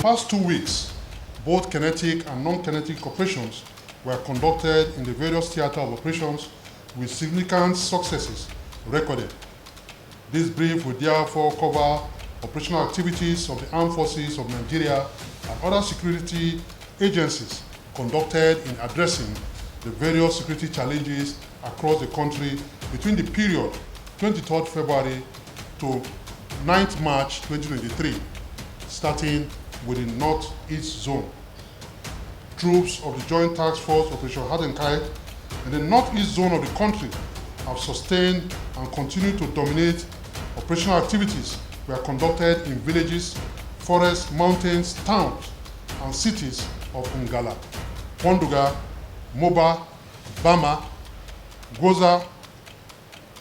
past 2 weeks, both kinetic and non-kinetic operations were conducted in the various theater of operations with significant successes recorded. This brief will therefore cover operational activities of the Armed Forces of Nigeria and other security agencies conducted in addressing the various security challenges across the country between the period 23rd February to 9th March 2023, starting with the Northeast Zone. Troops of the Joint Task Force Operation Hardenkai in the Northeast Zone of the country have sustained and continue to dominate. Operational activities were conducted in villages, forests, mountains, towns, and cities of Ngala, Ponduga, Moba, Bama, Goza,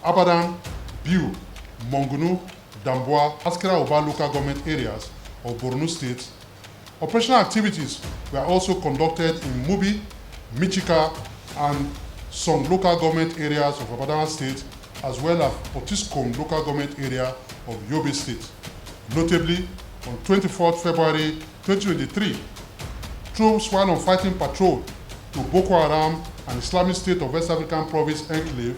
Abadan, Biu, Mongunu, Damboa, Askira Oba local government areas of Borno State. Operational activities were also conducted in Mubi, Michika, and some local government areas of Abadan State, as well as Potiskum local government area of Yobe State. Notably, on 24th February 2023, troops while on fighting patrol to Boko Haram and Islamic State of West African Province Enclave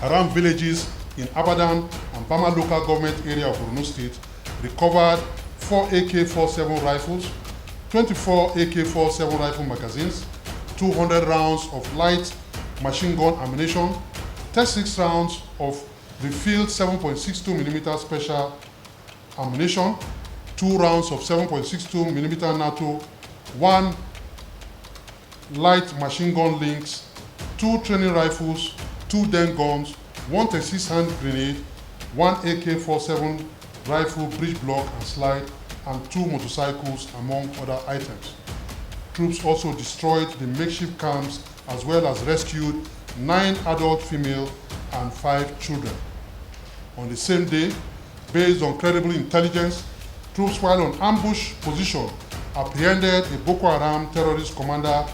around villages in Abadan and Bama local government area of Borno State, recovered 4 AK-47 rifles, 24 AK-47 rifle magazines, 200 rounds of light machine gun ammunition, 36 rounds of refilled 7.62mm special ammunition, 2 rounds of 7.62mm NATO, 1 light machine gun links, 2 training rifles, 2 den guns, 1 36 hand grenade, 1 AK-47 rifle breech block and slide, and 2 motorcycles, among other items. Troops also destroyed the makeshift camps as well as rescued 9 adult female and 5 children. On the same day, based on credible intelligence, troops while on ambush position apprehended a Boko Haram terrorist commander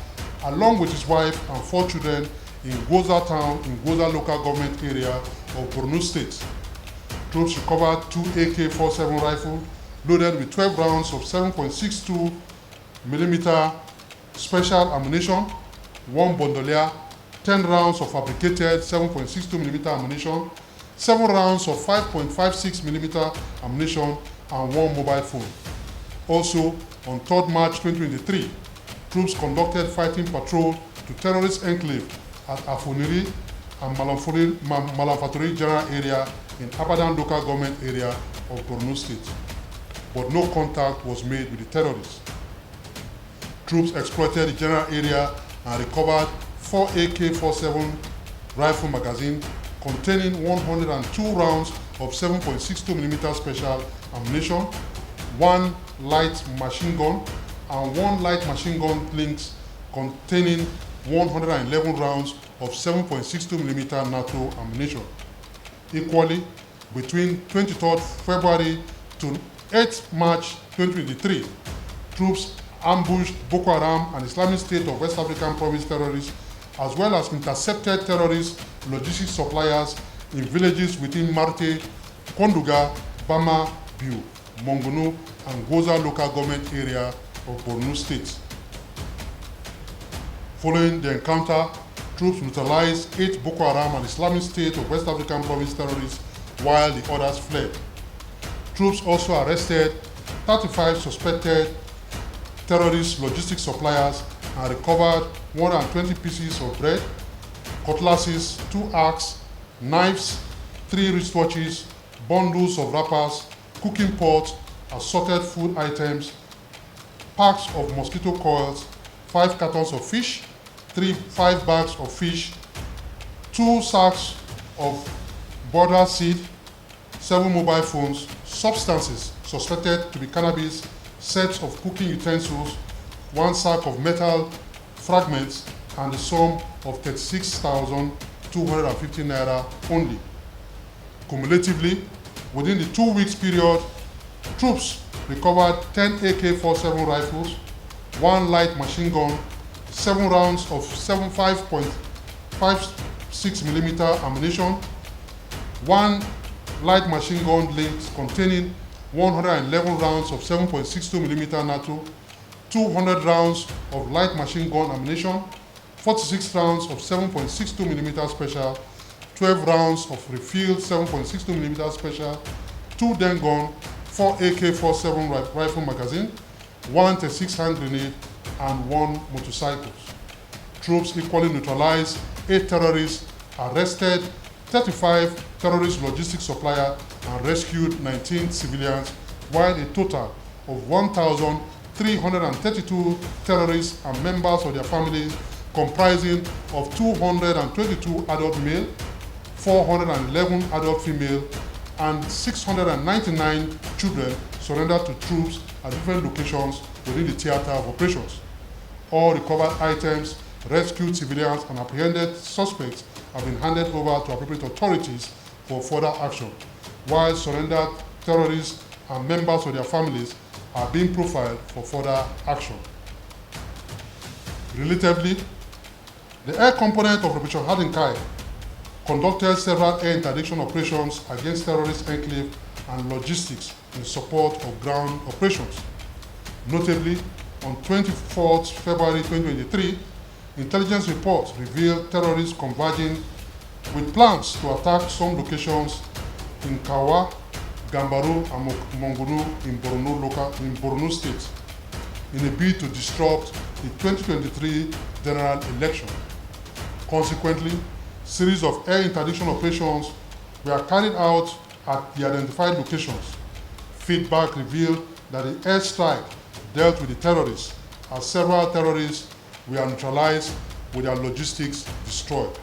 along with his wife and 4 children in Goza town in Goza local government area of Borno State. Troops recovered 2 AK-47 rifles loaded with 12 rounds of 7.62mm special ammunition, 1 bandolier, 10 rounds of fabricated 7.62mm ammunition, 7 rounds of 5.56mm ammunition, and 1 mobile phone. Also, on 3rd March 2023, troops conducted fighting patrol to terrorist enclave at Afoniri and Malamfaturi general area in Abadan local government area of Borno State, but no contact was made with the terrorists. Troops exploited the general area and recovered 4 AK-47 rifle magazines containing 102 rounds of 7.62mm special ammunition, 1 light machine gun, and 1 light machine gun links containing 111 rounds of 7.62mm NATO ammunition. Equally, between 23rd February to 8th March 2023, troops ambushed Boko Haram and Islamic State of West African Province terrorists, as well as intercepted terrorist logistics suppliers in villages within Marte, Konduga, Bama, Biu, Mongunu, and Goza local government area of Borno State. Following the encounter, troops neutralized 8 Boko Haram and Islamic State of West African Province terrorists while the others fled. Troops also arrested 35 suspected terrorist logistics suppliers and recovered 120 pieces of bread, cutlasses, 2 axes, knives, 3 wristwatches, bundles of wrappers, cooking pots, assorted food items, packs of mosquito coils, 5 cartons of fish, 5 bags of fish, 2 sacks of border seed, 7 mobile phones, substances suspected to be cannabis, sets of cooking utensils, 1 sack of metal fragments, and the sum of 36,250 naira only. Cumulatively, within the 2 weeks period, troops recovered 10 AK-47 rifles, 1 light machine gun, 7 rounds of 75.56mm ammunition, 1 light machine gun links containing 111 rounds of 7.62mm NATO, 200 rounds of light machine gun ammunition, 46 rounds of 7.62mm special, 12 rounds of refilled 7.62mm special, 2 den gun, 4 AK-47 rifle magazine, 1 36 hand grenade, and 1 motorcycle. Troops equally neutralized 8 terrorists, arrested 35 terrorist logistics suppliers, and rescued 19 civilians, while a total of 1,332 terrorists and members of their families, comprising of 222 adult male, 411 adult female, and 699 children, surrendered to troops at different locations within the theater of operations. All recovered items, rescued civilians, and apprehended suspects have been handed over to appropriate authorities for further action, while surrendered terrorists and members of their families are being profiled for further action. Relatively, the air component of Operation Hadinkai conducted several air interdiction operations against terrorist enclave and logistics in support of ground operations. Notably, on 24 February 2023, intelligence reports revealed terrorists converging with plans to attack some locations in Kawa, Gambaru, and Mongunu in Borno State in a bid to disrupt the 2023 general election. Consequently, series of air interdiction operations were carried out at the identified locations. Feedback revealed that the airstrike dealt with the terrorists, as several terrorists were neutralized with their logistics destroyed.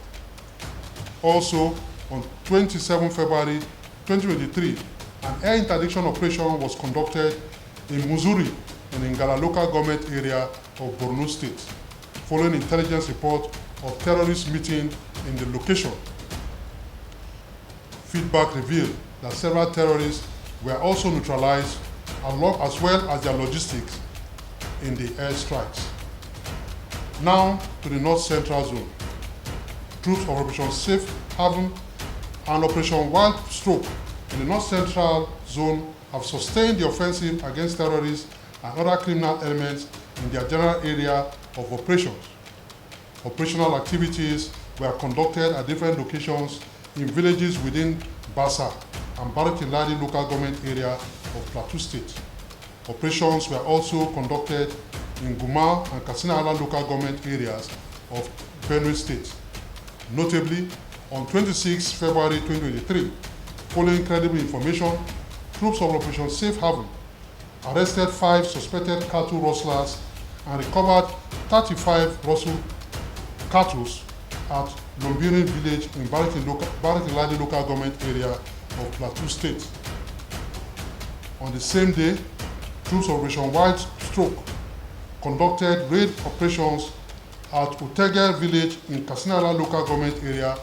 Also, on 27 February 2023, an air interdiction operation was conducted in Muzuri in Ngala local government area of Borno State, following intelligence report of terrorist meeting in the location. Feedback revealed that several terrorists were also neutralized, as well as their logistics in the airstrikes. Now to the North Central Zone. Troops of Operation Safe Haven and Operation Wild Stroke in the North Central Zone have sustained the offensive against terrorists and other criminal elements in their general area of operations. Operational activities were conducted at different locations in villages within Basa and Barakiladi local government area of Plateau State. Operations were also conducted in Guma and Katsina-Ala local government areas of Benue State. Notably, on 26 February 2023, following credible information, troops of Operation Safe Haven arrested 5 suspected cattle rustlers and recovered 35 rustled cattle at Lombirin village in Barakiladi local government area of Plateau State. On the same day, troops of Operation White Stroke conducted raid operations at Utege village in Katsina-Ala local government area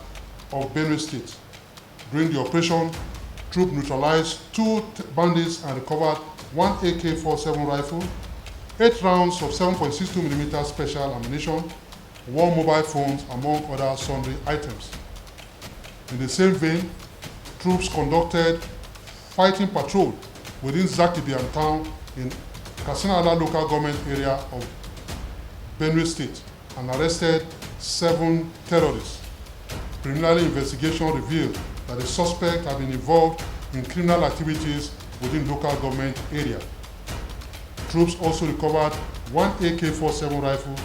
of Benue State. During the operation, troops neutralized 2 bandits and recovered 1 AK-47 rifle, 8 rounds of 7.62mm special ammunition, 1 mobile phone, among other sundry items. In the same vein, troops conducted fighting patrol within Zakibian town in Katsina-Ala local government area of Benue State and arrested 7 terrorists. Preliminary investigation revealed that the suspect had been involved in criminal activities within local government area. Troops also recovered 1 AK-47 rifle,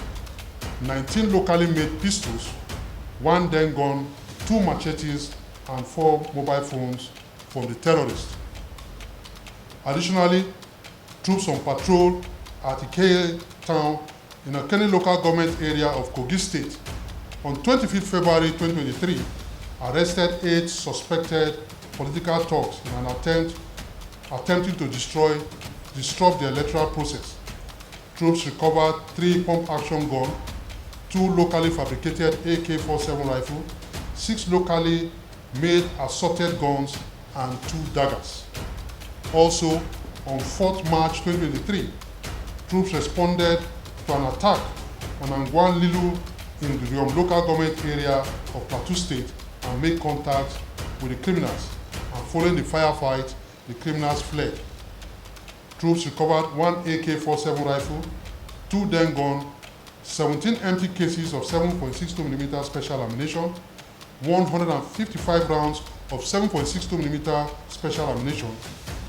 19 locally made pistols, 1 den gun, 2 machetes, and 4 mobile phones from the terrorists. Additionally, troops on patrol at Ikeye town in a Kenny local government area of Kogi State on 25 February 2023 arrested 8 suspected political thugs in an attempting to disrupt the electoral process. Troops recovered 3 pump-action guns, 2 locally fabricated AK-47 rifles, 6 locally made assorted guns, and 2 daggers. Also, on 4th March 2023, troops responded to an attack on Angwan Lilu in the Riom local government area of Plateau State and made contact with the criminals. And following the firefight, the criminals fled. Troops recovered 1 AK-47 rifle, 2 den gun, 17 empty cases of 7.62mm special ammunition, 155 rounds of 7.62mm special ammunition,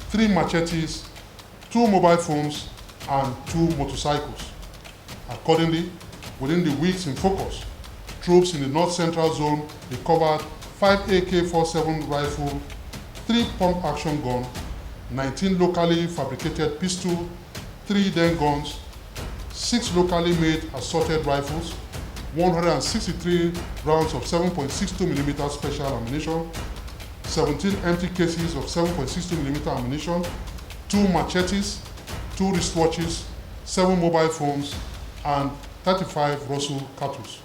3 machetes, 2 mobile phones, and 2 motorcycles. Accordingly, within the weeks in focus, troops in the North Central Zone recovered 5 AK-47 rifle, 3 pump-action gun, 19 locally fabricated pistols, 3 den guns, 6 locally made assorted rifles, 163 rounds of 7.62mm special ammunition, 17 empty cases of 7.62mm ammunition, 2 machetes, 2 wristwatches, 7 mobile phones, and 35 Russell cartridges.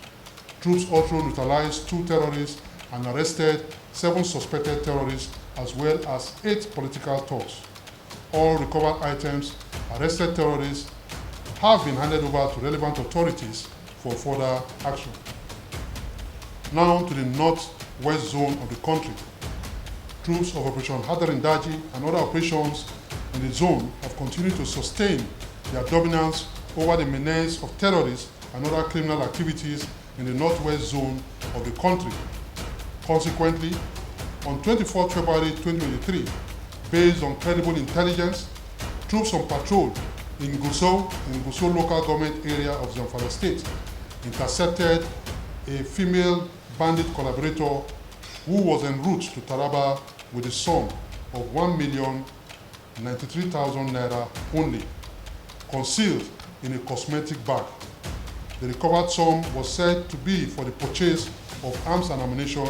Troops also neutralized 2 terrorists and arrested 7 suspected terrorists as well as 8 political thugs. All recovered items, arrested terrorists, have been handed over to relevant authorities for further action. Now to the northwest zone of the country. Troops of Operation Hadarin Daji and other operations in the zone have continued to sustain their dominance over the menace of terrorists and other criminal activities in the northwest zone of the country. Consequently, on 24 February 2023, based on credible intelligence, troops on patrol in Gusau local government area of Zamfara State intercepted a female bandit collaborator who was en route to Taraba with a sum of 1,093,000 naira only, concealed in a cosmetic bag. The recovered sum was said to be for the purchase of arms and ammunition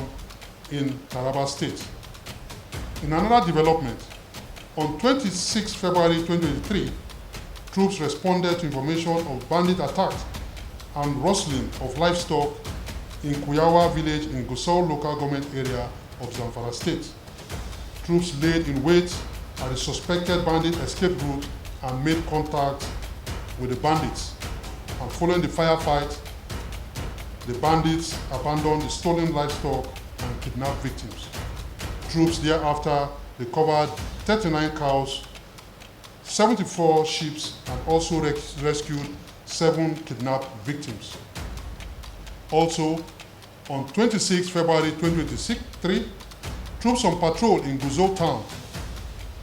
in Taraba State. In another development, on 26 February 2023, troops responded to information of bandit attacks and rustling of livestock in Kuyawa village in Gusau local government area of Zamfara State. Troops laid in wait at the suspected bandit escape route and made contact with the bandits. And following the firefight, the bandits abandoned the stolen livestock and kidnapped victims. Troops thereafter recovered 39 cows, 74 sheep, and also rescued 7 kidnapped victims. Also, on 26 February 2023, troops on patrol in Gusau town,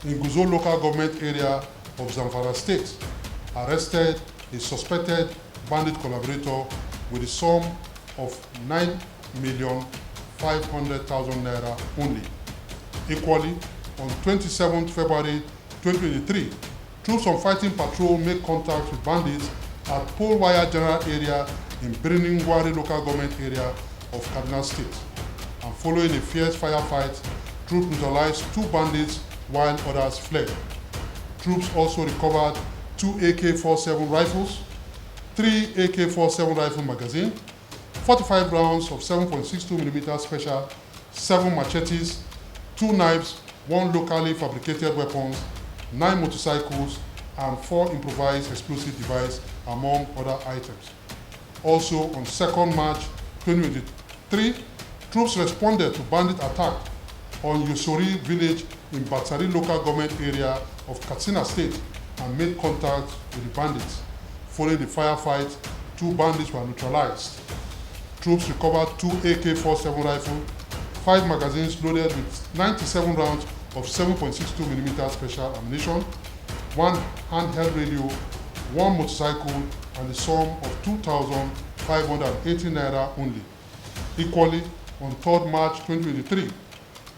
in Gusau local government area of Zamfara State, arrested a suspected bandit collaborator with a sum of 9,500,000 naira only. Equally, on 27 February 2023, troops on fighting patrol made contact with bandits at Polwire General Area in Birnin-Gwari local government area of Kaduna State. And following a fierce firefight, troops neutralized 2 bandits while others fled. Troops also recovered 2 AK-47 rifles, 3 AK-47 rifle magazine, 45 rounds of 7.62mm special, 7 machetes, 2 knives, 1 locally fabricated weapons, 9 motorcycles, and 4 improvised explosive devices, among other items. Also, on 2nd March 2023, troops responded to bandit attack on Yusori village in Batsari local government area of Katsina State and made contact with the bandits. Following the firefight, 2 bandits were neutralized. Troops recovered 2 AK-47 rifles, 5 magazines loaded with 97 rounds of 7.62mm special ammunition, 1 handheld radio, 1 motorcycle, and the sum of 2,580 naira only. Equally, on 3rd March 2023,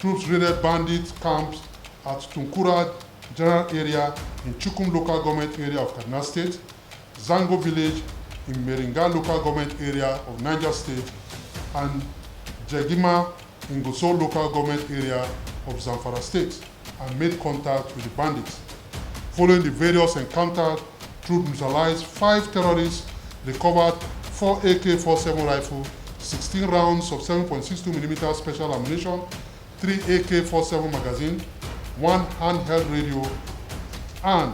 troops raided bandit camps at Tunkura General Area in Chukum local government area of Kaduna State, Zango village in Meringa local government area of Niger State, and Jegima in Gusau local government area of Zamfara State, and made contact with the bandits. Following the various encounters, troops neutralized 5 terrorists, recovered 4 AK-47 rifles, 16 rounds of 7.62mm special ammunition, 3 AK-47 magazines, 1 handheld radio, and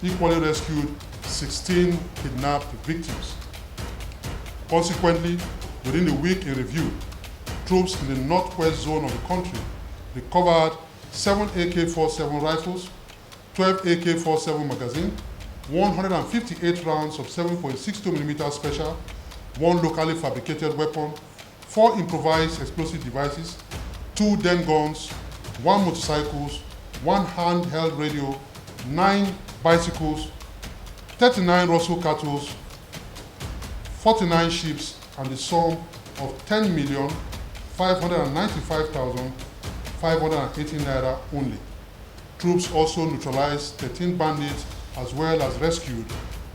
equally rescued 16 kidnapped victims. Consequently, within the week in review, troops in the northwest zone of the country recovered 7 AK-47 rifles, 12 AK-47 magazine, 158 rounds of 7.62mm special, 1 locally fabricated weapon, 4 improvised explosive devices, 2 den guns, 1 motorcycles, 1 handheld radio, 9 bicycles, 39 Russell cattle, 49 ships, and the sum of 10,595,518 naira only. Troops also neutralized 13 bandits as well as rescued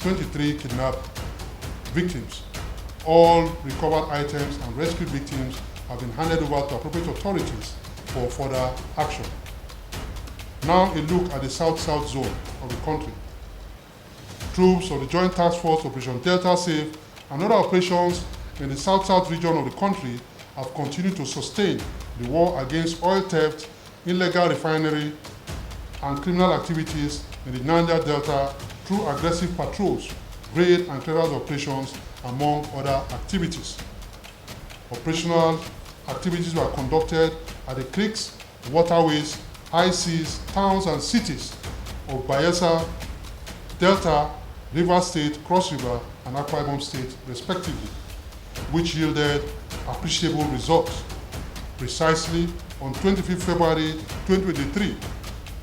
23 kidnapped victims. All recovered items and rescued victims have been handed over to appropriate authorities for further action. Now a look at the South-South zone of the country. Troops of the Joint Task Force Operation Delta Safe and other operations in the South-South region of the country have continued to sustain the war against oil theft, illegal refinery, and criminal activities in the Niger Delta through aggressive patrols, raid and clearance operations, among other activities. Operational activities were conducted at the creeks, waterways, high seas, towns and cities of Bayelsa, Delta, Rivers State, Cross River, and Akwa Ibom State, respectively, which yielded appreciable results. Precisely on 25th February 2023,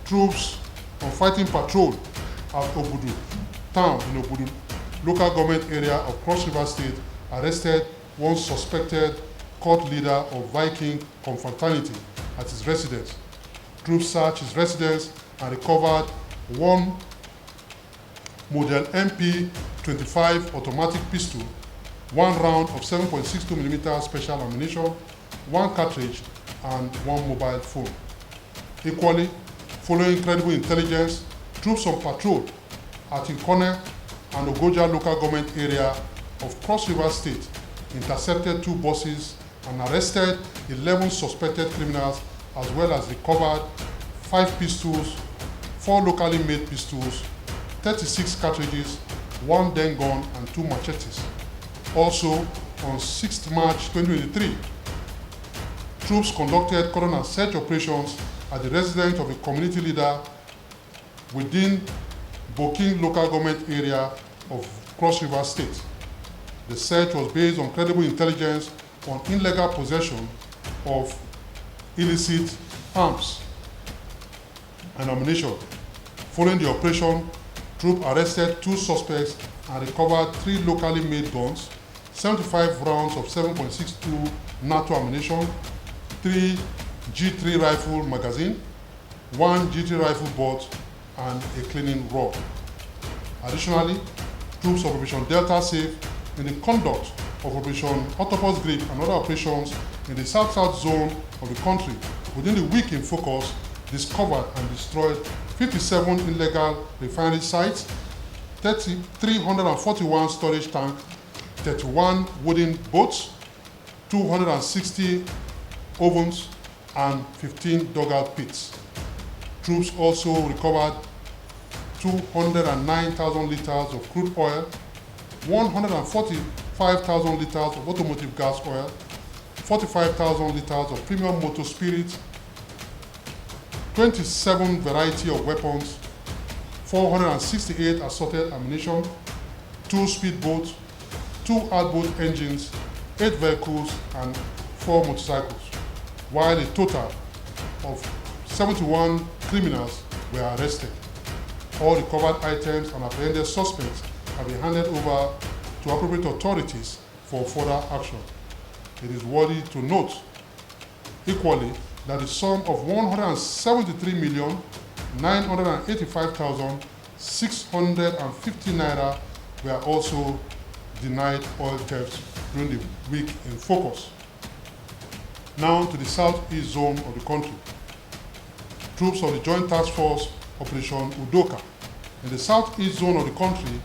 troops on fighting patrol at Obudu town in Obudu local government area of Cross River State arrested one suspected cult leader of Viking confraternity at his residence. Troops searched his residence and recovered one model MP25 automatic pistol, 1 round of 7.62mm special ammunition, 1 cartridge, and 1 mobile phone. Equally, following credible intelligence, troops on patrol at Ikone and Ogoja local government area of Cross River State intercepted 2 buses and arrested 11 suspected criminals, as well as recovered 5 pistols, 4 locally made pistols, 36 cartridges, 1 den gun, and 2 machetes. Also, on 6th March 2023, troops conducted cordon search operations at the residence of a community leader within Boking local government area of Cross River State. The search was based on credible intelligence on illegal possession of illicit arms and ammunition. Following the operation, troops arrested 2 suspects and recovered 3 locally made guns, 75 rounds of 7.62 NATO ammunition, 3 G3 rifle magazine, 1 G3 rifle butt, and a cleaning rod. Additionally, troops of Operation Delta Safe in the conduct of Operation Octopus Grip and other operations in the South-South zone of the country within the week in focus discovered and destroyed 57 illegal refinery sites, 341 storage tanks, 31 wooden boats, 260 ovens, and 15 dugout pits. Troops also recovered 209,000 liters of crude oil, 145,000 liters of automotive gas oil, 45,000 liters of premium motor spirit, 27 variety of weapons, 468 assorted ammunition, 2 speedboats, 2 outboard engines, 8 vehicles, and 4 motorcycles, while a total of 71 criminals were arrested. All recovered items and apprehended suspects have been handed over to appropriate authorities for further action. It is worthy to note equally that the sum of 173,985,650 naira were also denied oil theft during the week in focus. Now to the southeast zone of the country. Troops of the Joint Task Force Operation Udoka in the southeast zone of the country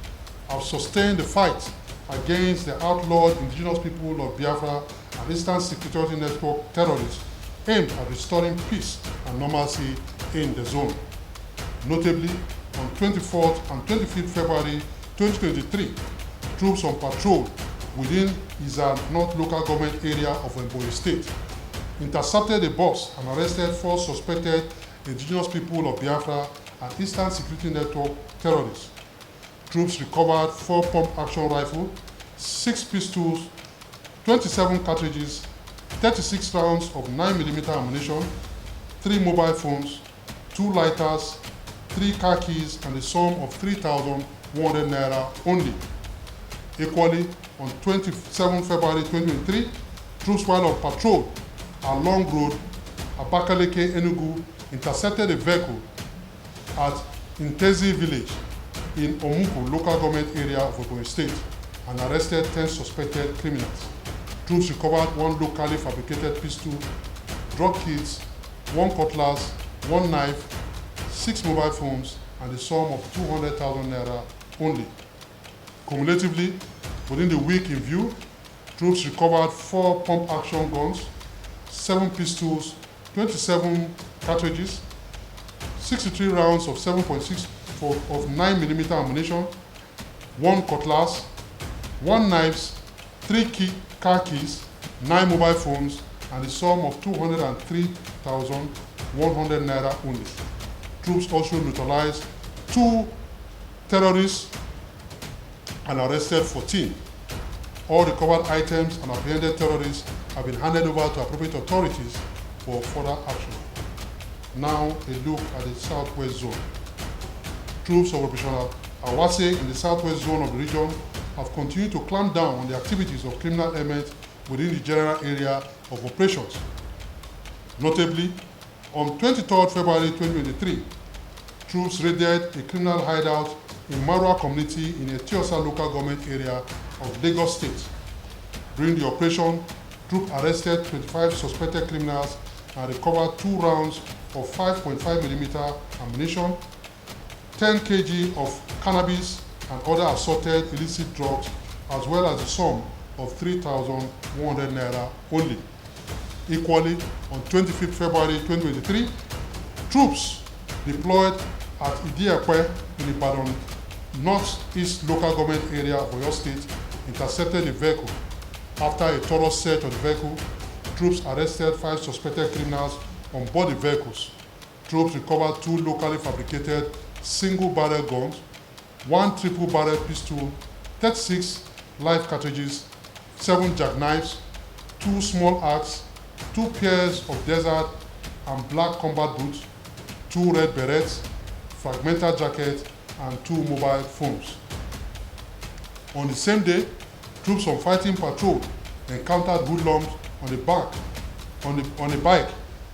have sustained the fight against the outlawed indigenous people of Biafra and Eastern Security Network terrorists aimed at restoring peace and normalcy in the zone. Notably, on 24th and 25th February 2023, troops on patrol within Iza North local government area of Ebonyi State intercepted a bus and arrested 4 suspected indigenous people of Biafra and Eastern Security Network terrorists. Troops recovered 4 pump-action rifles, 6 pistols, 27 cartridges, 36 rounds of 9mm ammunition, 3 mobile phones, 2 lighters, 3 car keys, and a sum of 3,100 naira only. Equally, on 27 February 2023, troops while on patrol along road Abakaleke Enugu intercepted a vehicle at Intezi village in Omuku local government area of Ogun State and arrested 10 suspected criminals. Troops recovered 1 locally fabricated pistol, drug kits, 1 cutlass, 1 knife, 6 mobile phones, and a sum of 200,000 naira only. Cumulatively, within the week in view, troops recovered 4 pump-action guns, 7 pistols, 27 cartridges, 63 rounds of 7.6 of 9mm ammunition, 1 cutlass, 1 knives, 3 car keys, 9 mobile phones, and a sum of 203,100 naira only. Troops also neutralized 2 terrorists and arrested 14. All recovered items and apprehended terrorists have been handed over to appropriate authorities for further action. Now, a look at the Southwest Zone. Troops of Operation Awase in the Southwest Zone of the region have continued to clamp down on the activities of criminal elements within the general area of operations. Notably, on 23rd February 2023, troops raided a criminal hideout in Marwa community in a Tiosa local government area of Lagos State. During the operation, troops arrested 25 suspected criminals and recovered 2 rounds of 5.5mm ammunition, 10 kg of cannabis and other assorted illicit drugs, as well as a sum of 3,100 naira only. Equally, on 25th February 2023, troops deployed at Idiakwe in Ibadan Northeast local government area of Oyo State intercepted a vehicle. After a thorough search of the vehicle, troops arrested 5 suspected criminals on board the vehicles. Troops recovered 2 locally fabricated single-barrel guns, 1 triple-barrel pistol, 36 live cartridges, 7 jackknives, 2 small axes, 2 pairs of desert and black combat boots, 2 red berets, fragmented jackets, and 2 mobile phones. On the same day, troops on fighting patrol encountered hoodlums on a bike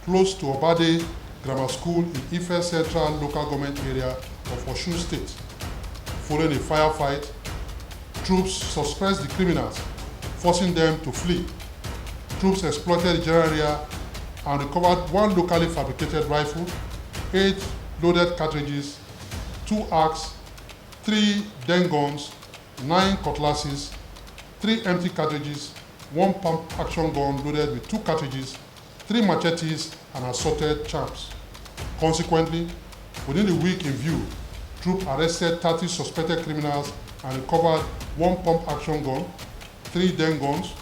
close to Obade Grammar School in Ife Central local government area of Osun State. Following a firefight, troops suppressed the criminals, forcing them to flee. Troops exploited the general area and recovered 1 locally fabricated rifle, 8 loaded cartridges, 2 axes, 3 den guns, 9 cutlasses, 3 empty cartridges, 1 pump-action gun loaded with 2 cartridges, 3 machetes, and assorted charms. Consequently, within the week in view, troops arrested 30 suspected criminals and recovered 1 pump-action gun, 3 den guns,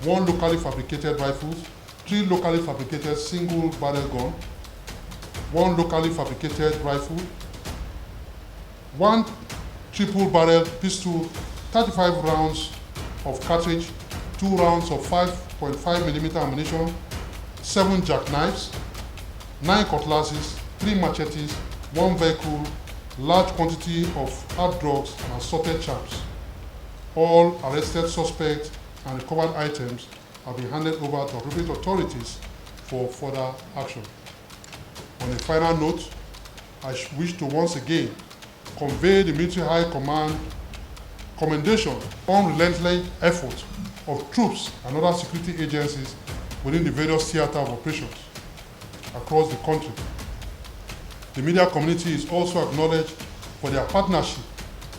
1 locally fabricated rifle, 3 locally fabricated single-barrel gun, 1 locally fabricated rifle, 1 triple-barrel pistol, 35 rounds of cartridge, 2 rounds of 5.5mm ammunition, 7 jackknives, 9 cutlasses, 3 machetes, 1 vehicle, large quantity of hard drugs and assorted charms. All arrested suspects and recovered items have been handed over to appropriate authorities for further action. On a final note, I wish to once again convey the Military High Command commendation on relentless efforts of troops and other security agencies within the various theaters of operations across the country. The media community is also acknowledged for their partnership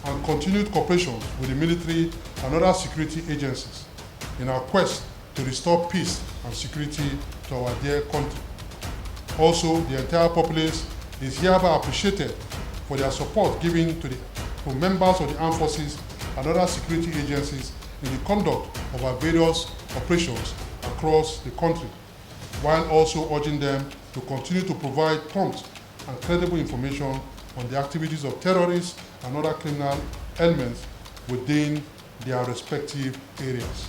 and continued cooperation with the military and other security agencies in our quest to restore peace and security to our dear country. Also, the entire populace is hereby appreciated for their support given to members of the armed forces and other security agencies in the conduct of our various operations across the country, while also urging them to continue to provide prompt and credible information on the activities of terrorists and other criminal elements within their respective areas.